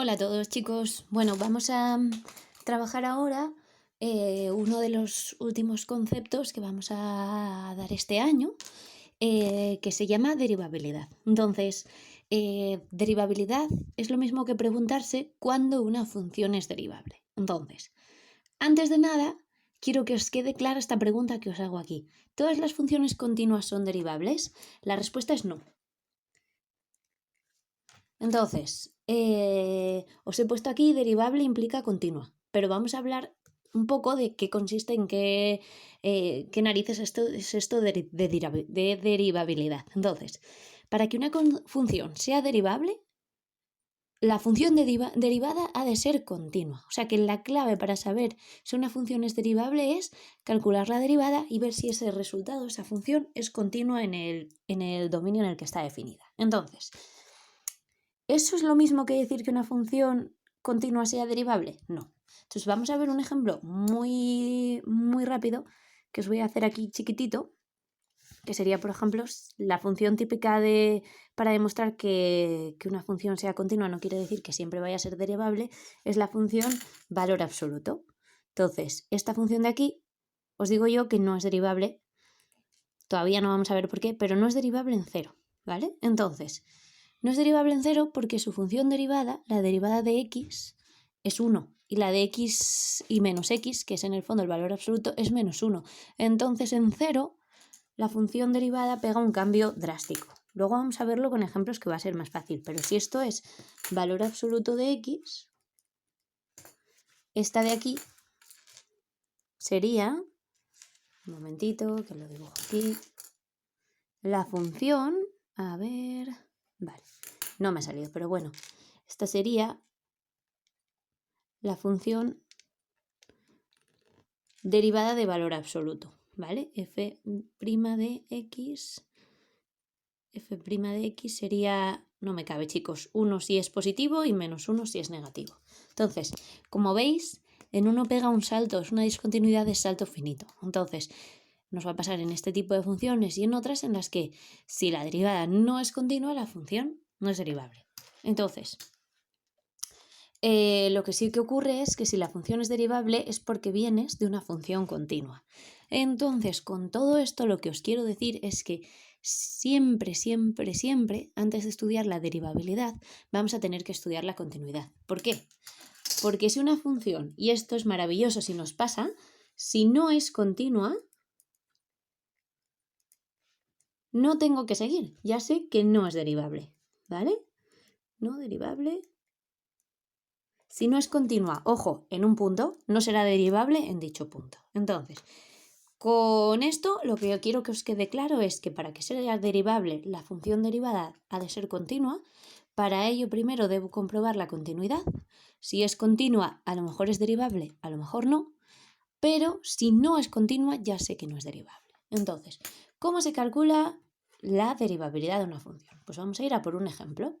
Hola a todos chicos. Bueno, vamos a trabajar ahora uno de los últimos conceptos que vamos a dar este año, que se llama derivabilidad. Entonces, derivabilidad es lo mismo que preguntarse cuándo una función es derivable. Entonces, antes de nada, quiero que os quede clara esta pregunta que os hago aquí. ¿Todas las funciones continuas son derivables? La respuesta es no. Entonces, os he puesto aquí derivable implica continua, pero vamos a hablar un poco de qué consiste, qué narices es esto de derivabilidad. Entonces, para que una función sea derivable, la función derivada ha de ser continua. O sea que la clave para saber si una función es derivable es calcular la derivada y ver si ese resultado, esa función, es continua en el dominio en el que está definida. Entonces, ¿eso es lo mismo que decir que una función continua sea derivable? No. Entonces vamos a ver un ejemplo muy rápido que os voy a hacer aquí chiquitito, que sería, por ejemplo, la función típica para demostrar que una función sea continua no quiere decir que siempre vaya a ser derivable, es la función valor absoluto. Entonces, esta función de aquí, os digo yo que no es derivable, todavía no vamos a ver por qué, pero no es derivable en cero, ¿vale? Entonces, no es derivable en cero porque su función derivada, la derivada de x, es 1 y la de x y menos x, que es en el fondo el valor absoluto, es menos 1. Entonces en cero la función derivada pega un cambio drástico. Luego vamos a verlo con ejemplos que va a ser más fácil, pero si esto es valor absoluto de x, esta de aquí sería, un momentito que lo dibujo aquí, la función, a ver, vale, no me ha salido, pero bueno, esta sería la función derivada de valor absoluto, ¿vale? F' de x sería, no me cabe chicos, 1 si es positivo y menos 1 si es negativo. Entonces, como veis, en uno pega un salto, es una discontinuidad de salto finito. Entonces, nos va a pasar en este tipo de funciones y en otras en las que si la derivada no es continua, la función no es derivable. Entonces, lo que sí que ocurre es que si la función es derivable es porque vienes de una función continua. Entonces, con todo esto lo que os quiero decir es que siempre, antes de estudiar la derivabilidad, vamos a tener que estudiar la continuidad. ¿Por qué? Porque si una función, y esto es maravilloso si nos pasa, si no es continua, no tengo que seguir. Ya sé que no es derivable, ¿vale? No derivable. Si no es continua, ojo, en un punto, no será derivable en dicho punto. Entonces, con esto lo que yo quiero que os quede claro es que para que sea derivable la función derivada ha de ser continua. Para ello primero debo comprobar la continuidad. Si es continua, a lo mejor es derivable, a lo mejor no. Pero si no es continua, ya sé que no es derivable. Entonces, ¿cómo se calcula la derivabilidad de una función? Pues vamos a ir a por un ejemplo.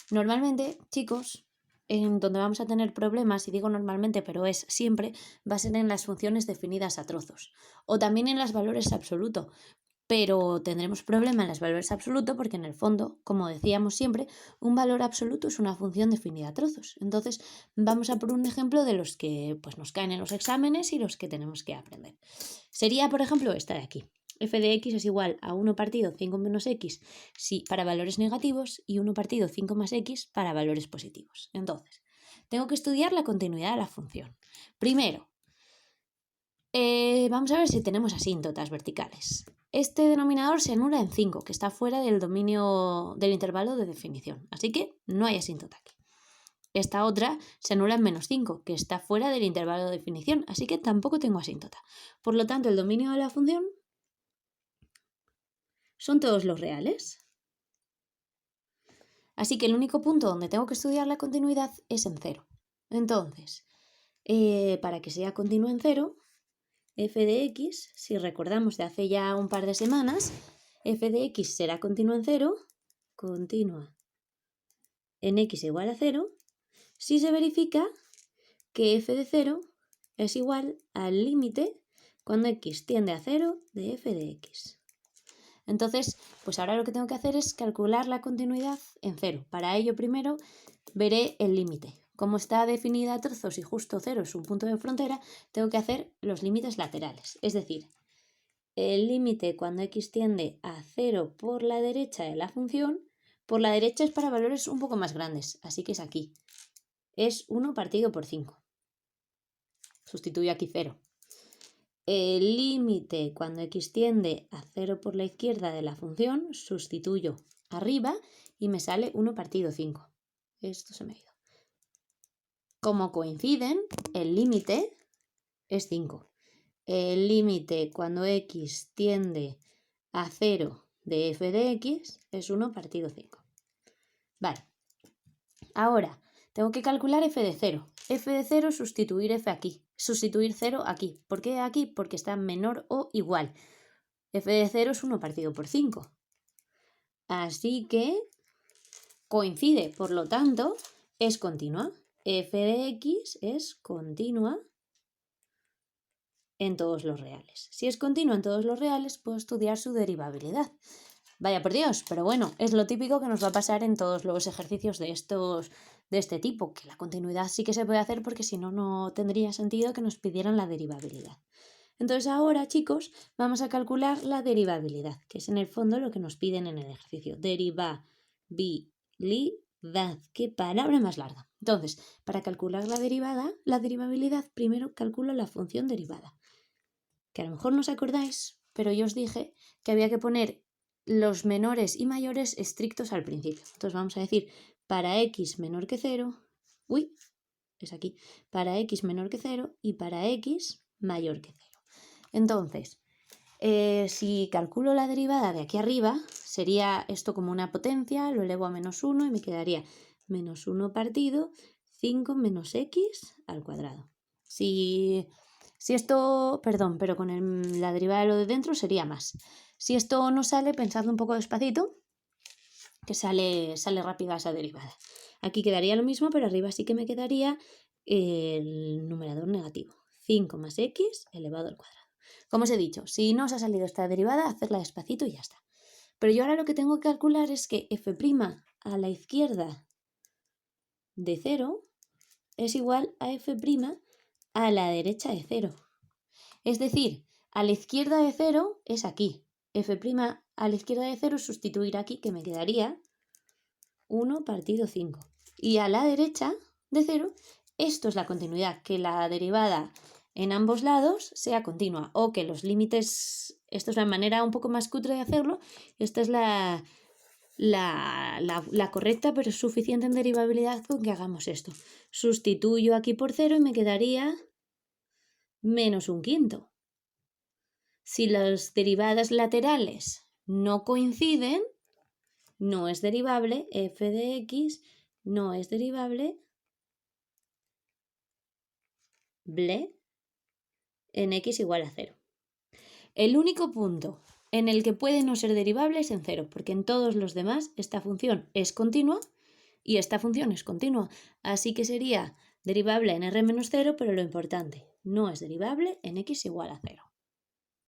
Normalmente, chicos, en donde vamos a tener problemas, y digo normalmente, pero es siempre, va a ser en las funciones definidas a trozos o también en los valores absolutos, pero tendremos problema en los valores absolutos porque en el fondo, como decíamos siempre, un valor absoluto es una función definida a trozos. Entonces, vamos a por un ejemplo de los que pues, nos caen en los exámenes y los que tenemos que aprender. Sería, por ejemplo, esta de aquí. F de x es igual a 1 partido 5 menos x para valores negativos y 1 partido 5 más x para valores positivos. Entonces, tengo que estudiar la continuidad de la función. Primero, vamos a ver si tenemos asíntotas verticales. Este denominador se anula en 5, que está fuera del dominio del intervalo de definición. Así que no hay asíntota aquí. Esta otra se anula en menos 5, que está fuera del intervalo de definición. Así que tampoco tengo asíntota. Por lo tanto, el dominio de la función son todos los reales. Así que el único punto donde tengo que estudiar la continuidad es en 0. Entonces, para que sea continua en 0, f de x, si recordamos de hace ya un par de semanas, f de x será continua en 0, continua en x igual a 0, si se verifica que f de 0 es igual al límite cuando x tiende a 0 de f de x. Entonces, pues ahora lo que tengo que hacer es calcular la continuidad en 0. Para ello, primero, veré el límite. Como está definida a trozos y justo 0 es su punto de frontera, tengo que hacer los límites laterales. Es decir, el límite cuando x tiende a 0 por la derecha de la función, por la derecha es para valores un poco más grandes, así que es aquí. Es 1 partido por 5. Sustituyo aquí 0. El límite cuando x tiende a 0 por la izquierda de la función, sustituyo arriba y me sale 1 partido 5. Esto se me ha ido. Como coinciden, el límite es 5. El límite cuando x tiende a 0 de f de x es 1 partido 5. Vale. Ahora, tengo que calcular f de 0. F de 0, sustituir f aquí. Sustituir 0 aquí. ¿Por qué aquí? Porque está menor o igual. F de 0 es 1 partido por 5. Así que coincide, por lo tanto, es continua. F de x es continua en todos los reales. Si es continua en todos los reales, puedo estudiar su derivabilidad. Vaya por Dios, pero bueno, es lo típico que nos va a pasar en todos los ejercicios de este tipo, que la continuidad sí que se puede hacer porque si no, no tendría sentido que nos pidieran la derivabilidad. Entonces ahora, chicos, vamos a calcular la derivabilidad, que es en el fondo lo que nos piden en el ejercicio. Derivabilidad. ¡Qué palabra más larga! Entonces, para calcular la derivabilidad, primero calculo la función derivada. Que a lo mejor no os acordáis, pero yo os dije que había que poner los menores y mayores estrictos al principio. Entonces vamos a decir, para x menor que 0, es aquí, para x menor que 0 y para x mayor que 0. Entonces, si calculo la derivada de aquí arriba, sería esto como una potencia, lo elevo a menos 1 y me quedaría menos 1 partido 5 menos x al cuadrado. Si esto, perdón, pero con la derivada de lo de dentro sería más. Si esto no sale, pensadlo un poco despacito, que sale rápida esa derivada. Aquí quedaría lo mismo, pero arriba sí que me quedaría el numerador negativo. 5 más x elevado al cuadrado. Como os he dicho, si no os ha salido esta derivada, hacedla despacito y ya está. Pero yo ahora lo que tengo que calcular es que f' a la izquierda de 0 es igual a f' a la derecha de 0. Es decir, a la izquierda de 0 es aquí. F' a la izquierda de 0 sustituir aquí, que me quedaría 1 partido 5. Y a la derecha de 0, esto es la continuidad, que la derivada en ambos lados sea continua o que los límites, esto es la manera un poco más cutre de hacerlo, esta es la correcta, pero es suficiente en derivabilidad con que hagamos esto. Sustituyo aquí por 0 y me quedaría menos un quinto. Si las derivadas laterales no coinciden, no es derivable, f de x no es derivable en x igual a 0. El único punto en el que puede no ser derivable es en 0, porque en todos los demás esta función es continua y esta función es continua. Así que sería derivable en r menos 0, pero lo importante, no es derivable en x igual a 0.